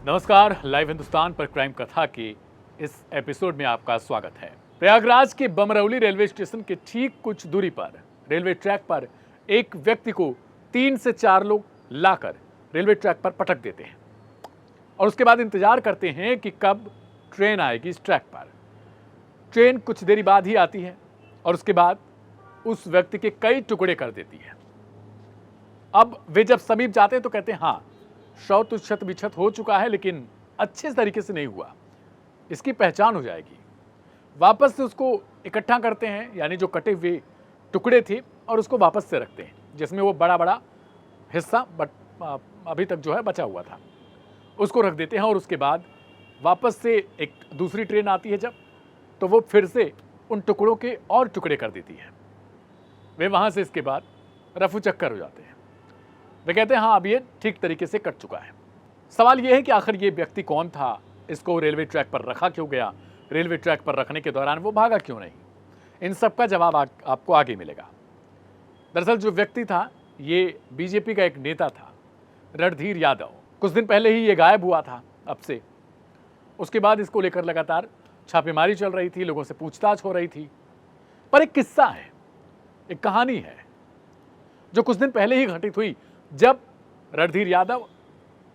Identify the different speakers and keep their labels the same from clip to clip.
Speaker 1: नमस्कार, लाइव हिंदुस्तान पर क्राइम कथा के इस एपिसोड में आपका स्वागत है। प्रयागराज के बमरौली रेलवे स्टेशन के ठीक कुछ दूरी पर रेलवे ट्रैक पर एक व्यक्ति को 3 से 4 लोग लाकर रेलवे ट्रैक पर पटक देते हैं और उसके बाद इंतजार करते हैं कि कब ट्रेन आएगी इस ट्रैक पर। ट्रेन कुछ देरी बाद ही आती है और उसके बाद उस व्यक्ति के कई टुकड़े कर देती है। अब वे जब समीप जाते हैं तो कहते हैं हाँ, शव तो क्षत विक्षत हो चुका है, लेकिन अच्छे तरीके से नहीं हुआ, इसकी पहचान हो जाएगी। वापस से उसको इकट्ठा करते हैं, यानी जो कटे हुए टुकड़े थे, और उसको वापस से रखते हैं, जिसमें वो बड़ा बड़ा हिस्सा अभी तक जो है बचा हुआ था, उसको रख देते हैं। और उसके बाद वापस से एक दूसरी ट्रेन आती है जब, तो वो फिर से उन टुकड़ों के और टुकड़े कर देती है। वे वहाँ से इसके बाद रफू चक्कर हो जाते हैं। वे कहते हैं हाँ, अब ये ठीक तरीके से कट चुका है। सवाल ये है कि आखिर ये व्यक्ति कौन था, इसको रेलवे ट्रैक पर रखा क्यों गया, रेलवे ट्रैक पर रखने के दौरान वो भागा क्यों नहीं। इन सब का जवाब आपको आगे मिलेगा। दरअसल जो व्यक्ति था ये बीजेपी का एक नेता था, रणधीर यादव। कुछ दिन पहले ही ये गायब हुआ था अब से। उसके बाद इसको लेकर लगातार छापेमारी चल रही थी, लोगों से पूछताछ हो रही थी। पर एक किस्सा है, एक कहानी है जो कुछ दिन पहले ही घटित हुई, जब रणधीर यादव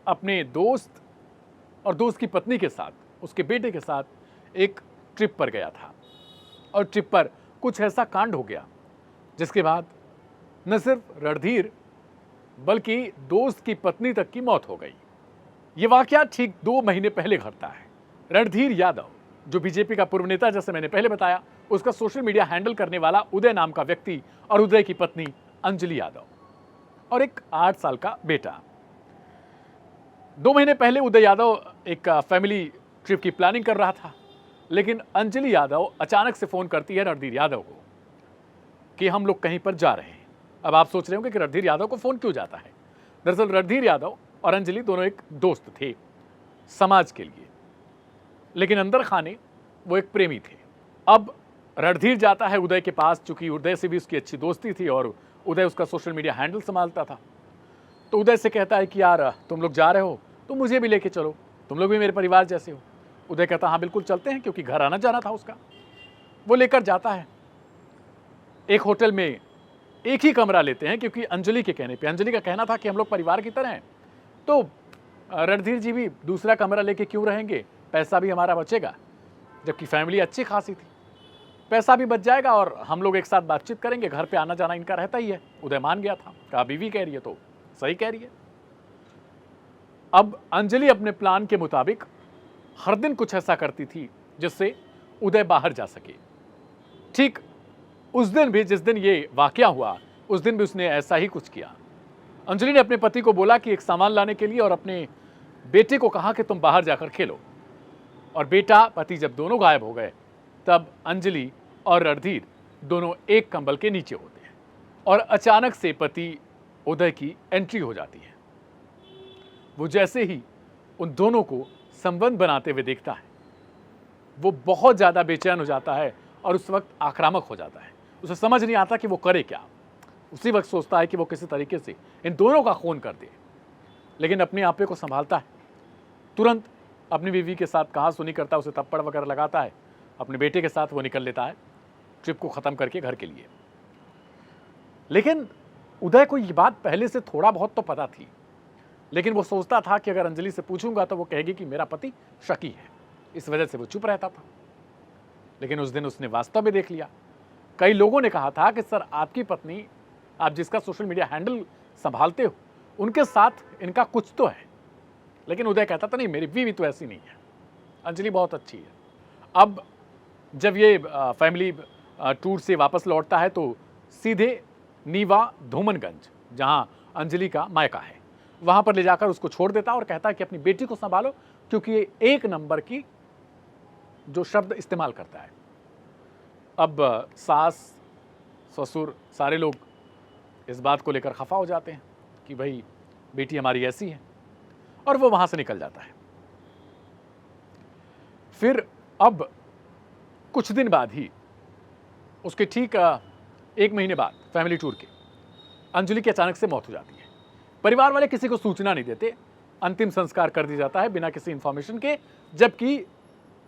Speaker 1: अपने दोस्त और दोस्त की पत्नी के साथ, उसके बेटे के साथ एक ट्रिप पर गया था। और ट्रिप पर कुछ ऐसा कांड हो गया जिसके बाद न सिर्फ रणधीर बल्कि दोस्त की पत्नी तक की मौत हो गई। ये वाकया ठीक 2 महीने पहले घटता है। रणधीर यादव जो बीजेपी का पूर्व नेता, जैसे मैंने पहले बताया, उसका सोशल मीडिया हैंडल करने वाला उदय नाम का व्यक्ति और उदय की पत्नी अंजलि यादव और एक 8 साल का बेटा। 2 महीने पहले उदय यादव एक फैमिली ट्रिप की प्लानिंग कर रहा था, लेकिन अंजलि यादव अचानक से फोन करती है रणधीर यादव को कि हम लोग कहीं पर जा रहे हैं। अब आप सोच रहे होंगे कि रणधीर यादव को फोन क्यों जाता है। दरअसल रणधीर यादव और अंजलि दोनों एक दोस्त थे समाज के लिए, लेकिन अंदर खाने वो एक प्रेमी थे। अब रणधीर जाता है उदय के पास, चूंकि उदय से भी उसकी अच्छी दोस्ती थी और उदय उसका सोशल मीडिया हैंडल संभालता था। तो उदय से कहता है कि यार तुम लोग जा रहे हो तो मुझे भी लेके चलो, तुम लोग भी मेरे परिवार जैसे हो। उदय कहता हाँ बिल्कुल चलते हैं, क्योंकि घर आना जाना था उसका। वो लेकर जाता है। एक होटल में एक ही कमरा लेते हैं, क्योंकि अंजलि के कहने पे, अंजलि का कहना था कि हम लोग परिवार की तरह हैं, तो रणधीर जी भी दूसरा कमरा लेके क्यों रहेंगे, पैसा भी हमारा बचेगा। जबकि फैमिली अच्छी खासी थी, पैसा भी बच जाएगा और हम लोग एक साथ बातचीत करेंगे, घर पे आना जाना इनका रहता ही है। उदय मान गया था, कहा बीवी कह रही है तो सही कह रही है। अब अंजलि अपने प्लान के मुताबिक हर दिन कुछ ऐसा करती थी जिससे उदय बाहर जा सके। ठीक उस दिन भी, जिस दिन ये वाकया हुआ, उस दिन भी उसने ऐसा ही कुछ किया। अंजलि ने अपने पति को बोला कि एक सामान लाने के लिए, और अपने बेटे को कहा कि तुम बाहर जाकर खेलो। और बेटा पति जब दोनों गायब हो गए, तब अंजलि और रणधीर दोनों एक कंबल के नीचे होते हैं और अचानक से पति उदय की एंट्री हो जाती है। वो जैसे ही उन दोनों को संबंध बनाते हुए देखता है, वो बहुत ज्यादा बेचैन हो जाता है और उस वक्त आक्रामक हो जाता है। उसे समझ नहीं आता कि वो करे क्या। उसी वक्त सोचता है कि वो किसी तरीके से इन दोनों का खून कर दे, लेकिन अपने आपे को संभालता है। तुरंत अपनी बीवी के साथ कहा सुनी करता है, उसे थप्पड़ वगैरह लगाता है। अपने बेटे के साथ वो निकल लेता है ट्रिप को ख़त्म करके घर के लिए। लेकिन उदय को ये बात पहले से थोड़ा बहुत तो पता थी, लेकिन वो सोचता था कि अगर अंजलि से पूछूंगा तो वो कहेगी कि मेरा पति शकी है, इस वजह से वो चुप रहता था। लेकिन उस दिन उसने वास्तव में देख लिया। कई लोगों ने कहा था कि सर आपकी पत्नी, आप जिसका सोशल मीडिया हैंडल संभालते हो, उनके साथ इनका कुछ तो है। लेकिन उदय कहता था नहीं, मेरी बीवी तो ऐसी नहीं है, अंजलि बहुत अच्छी है। अब जब ये फैमिली टूर से वापस लौटता है तो सीधे नीवा धूमनगंज, जहां अंजलि का मायका है, वहां पर ले जाकर उसको छोड़ देता और कहता है कि अपनी बेटी को संभालो, क्योंकि ये 1 नंबर की जो शब्द इस्तेमाल करता है। अब सास ससुर सारे लोग इस बात को लेकर खफा हो जाते हैं कि भाई बेटी हमारी ऐसी है, और वो वहां से निकल जाता है। फिर अब कुछ दिन बाद ही, उसके ठीक 1 महीने बाद फैमिली टूर के, अंजलि की अचानक से मौत हो जाती है। परिवार वाले किसी को सूचना नहीं देते, अंतिम संस्कार कर दिया जाता है बिना किसी इंफॉर्मेशन के, जबकि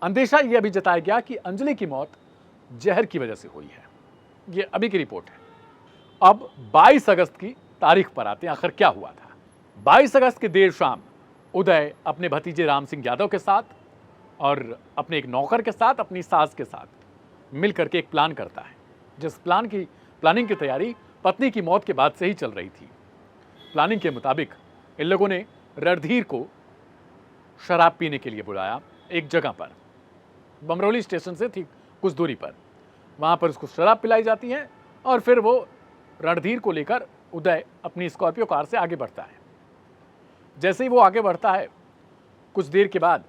Speaker 1: अंदेशा यह भी जताया गया कि अंजलि की मौत जहर की वजह से हुई है। यह अभी की रिपोर्ट है। अब 22 अगस्त की तारीख पर आते हैं, आखिर क्या हुआ था। 22 अगस्त की देर शाम उदय अपने भतीजे राम सिंह यादव के साथ और अपने एक नौकर के साथ, अपनी सास के साथ मिलकर के एक प्लान करता है, जिस प्लानिंग की तैयारी पत्नी की मौत के बाद से ही चल रही थी। प्लानिंग के मुताबिक इन लोगों ने रणधीर को शराब पीने के लिए बुलाया एक जगह पर, बमरौली स्टेशन से ठीक कुछ दूरी पर। वहां पर उसको शराब पिलाई जाती है और फिर वो रणधीर को लेकर उदय अपनी स्कॉर्पियो कार से आगे बढ़ता है। जैसे ही वो आगे बढ़ता है, कुछ देर के बाद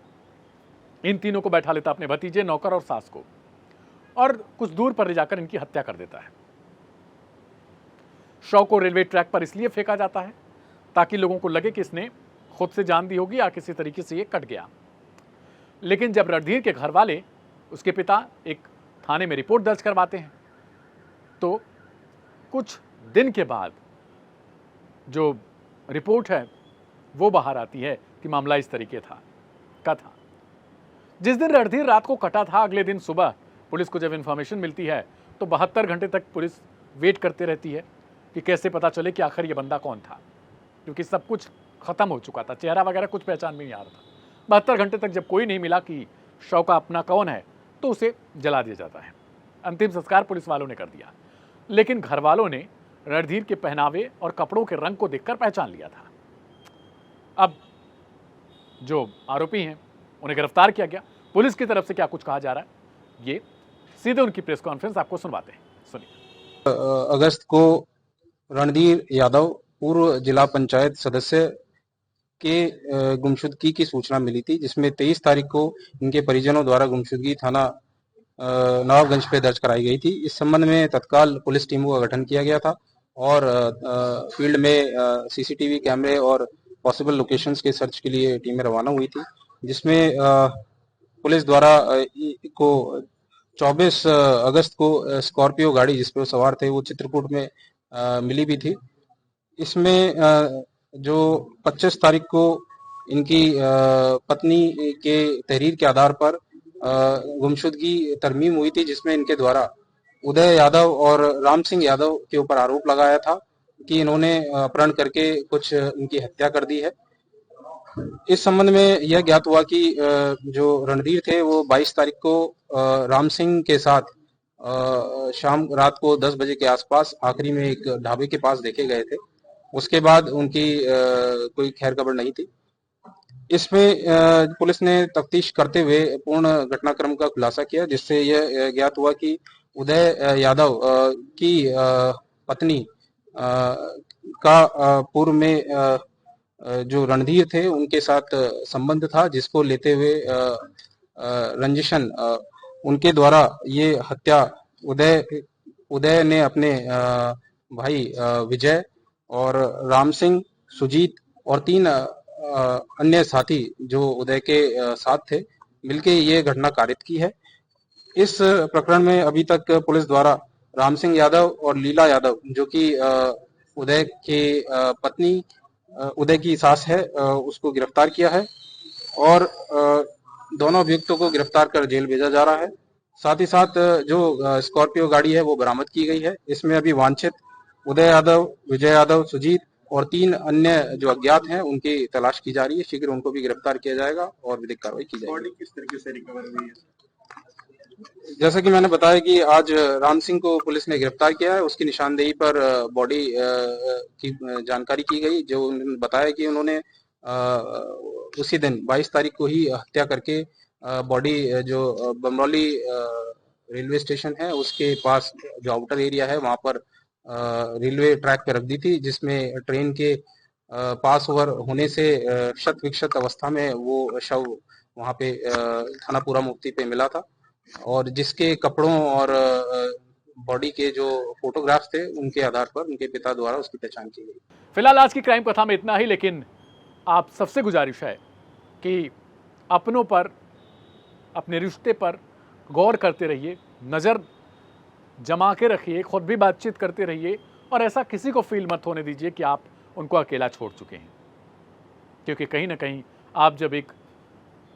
Speaker 1: इन तीनों को बैठा लेता, अपने भतीजे, नौकर और सास को, और कुछ दूर पर ले जाकर इनकी हत्या कर देता है। शव को रेलवे ट्रैक पर इसलिए फेंका जाता है ताकि लोगों को लगे कि इसने खुद से जान दी होगी या किसी तरीके से ये कट गया। लेकिन जब रणधीर के घर वाले, उसके पिता, एक थाने में रिपोर्ट दर्ज करवाते हैं, तो कुछ दिन के बाद जो रिपोर्ट है वो बाहर आती है कि मामला इस तरीके का था। जिस दिन रणधीर रात को कटा था, अगले दिन सुबह पुलिस को जब इंफॉर्मेशन मिलती है तो 72 घंटे तक पुलिस वेट करते रहती है कि कैसे पता चले कि आखिर ये बंदा कौन था, क्योंकि सब कुछ खत्म हो चुका था, चेहरा वगैरह कुछ पहचान में नहीं आ रहा था। 72 घंटे तक जब कोई नहीं मिला कि शव का अपना कौन है, तो उसे जला दिया जाता है। अंतिम संस्कार पुलिस वालों ने कर दिया, लेकिन घर वालों ने रणधीर के पहनावे और कपड़ों के रंग को देखकर पहचान लिया था। अब जो आरोपी हैं उन्हें गिरफ्तार किया गया। पुलिस की तरफ से क्या कुछ कहा जा रहा है, ये सीधे उनकी प्रेस कॉन्फ्रेंस आपको सुनवाते हैं, सुनिए।
Speaker 2: अगस्त को रणधीर यादव, पूर्व जिला पंचायत सदस्य के गुमशुदगी की सूचना मिली थी, जिसमें 23 तारीख को इनके परिजनों द्वारा गुमशुदगी थाना नवाबगंज पे दर्ज कराई गई थी। इस संबंध में तत्काल पुलिस टीमों का गठन किया गया था और फील्ड में सीसीटीवी कैमरे और पॉसिबल लोकेशंस के सर्च के लिए टीमें रवाना हुई थी, जिसमें पुलिस द्वारा को 24 अगस्त को स्कॉर्पियो गाड़ी जिस पे वो सवार थे वो चित्रकूट में मिली भी थी। इसमें जो 25 तारीख को इनकी पत्नी के तहरीर के आधार पर गुमशुदगी तरमीम हुई थी, जिसमें इनके द्वारा उदय यादव और राम सिंह यादव के ऊपर आरोप लगाया था कि इन्होंने अपहरण करके कुछ इनकी हत्या कर दी है। इस संबंध में यह ज्ञात हुआ कि जो रणधीर थे वो 22 तारीख को राम सिंह के साथ शाम रात को 10 बजे के आसपास आखिरी में एक ढाबे के पास देखे गए थे। उसके बाद उनकी कोई खैर खबर नहीं थी। इसमें पुलिस ने तफ्तीश करते हुए पूर्ण घटनाक्रम का खुलासा किया, जिससे यह ज्ञात हुआ कि उदय यादव की पत्नी का पूर्व में जो रणधीर थे उनके साथ संबंध था, जिसको लेते हुए रंजिशन उनके द्वारा ये हत्या उदय ने अपने भाई विजय और राम सिंह, सुजीत और 3 अन्य साथी जो उदय के साथ थे मिलके ये घटना कारित की है। इस प्रकरण में अभी तक पुलिस द्वारा राम सिंह यादव और लीला यादव, जो कि उदय के पत्नी उदय की सास है, उसको गिरफ्तार किया है और दोनों अभियुक्तों को गिरफ्तार कर जेल भेजा जा रहा है। साथ ही साथ जो स्कॉर्पियो गाड़ी है वो बरामद की गई है। इसमें अभी वांछित उदय यादव, विजय यादव, सुजीत और 3 अन्य जो अज्ञात हैं उनकी तलाश की जा रही है। शीघ्र उनको भी गिरफ्तार किया जाएगा और विधिक कार्रवाई की जाएगी। किस तरीके से रिकवर हुई है? जैसा कि मैंने बताया कि आज राम सिंह को पुलिस ने गिरफ्तार किया है। उसकी निशानदेही पर बॉडी की जानकारी की गई, जो उन्होंने बताया कि उन्होंने उसी दिन 22 तारीख को ही हत्या करके बॉडी जो बमरौली रेलवे स्टेशन है उसके पास जो आउटर एरिया है वहां पर रेलवे ट्रैक पे रख दी थी, जिसमें ट्रेन के पास ओवर होने से शत विक्षत अवस्था में वो शव वहां पे थानापुरा मुफ्ती पे मिला था और जिसके कपड़ों और बॉडी के जो फोटोग्राफ्स थे उनके आधार पर उनके पिता द्वारा उसकी पहचान की गई।
Speaker 1: फिलहाल आज की क्राइम कथा में इतना ही, लेकिन आप सबसे गुजारिश है कि अपनों पर, अपने रिश्ते पर गौर करते रहिए, नज़र जमा के रखिए, खुद भी बातचीत करते रहिए और ऐसा किसी को फील मत होने दीजिए कि आप उनको अकेला छोड़ चुके हैं। क्योंकि कहीं ना कहीं आप जब एक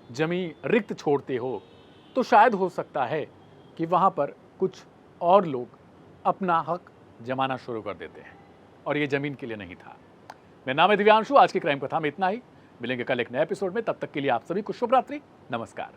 Speaker 1: जमीन रिक्त छोड़ते हो तो शायद हो सकता है कि वहाँ पर कुछ और लोग अपना हक जमाना शुरू कर देते हैं, और ये ज़मीन के लिए नहीं था। मेरा नाम है दिव्यांशु। आज की क्राइम कथा में इतना ही। मिलेंगे कल एक नए एपिसोड में। तब तक के लिए आप सभी को शुभ रात्रि। नमस्कार।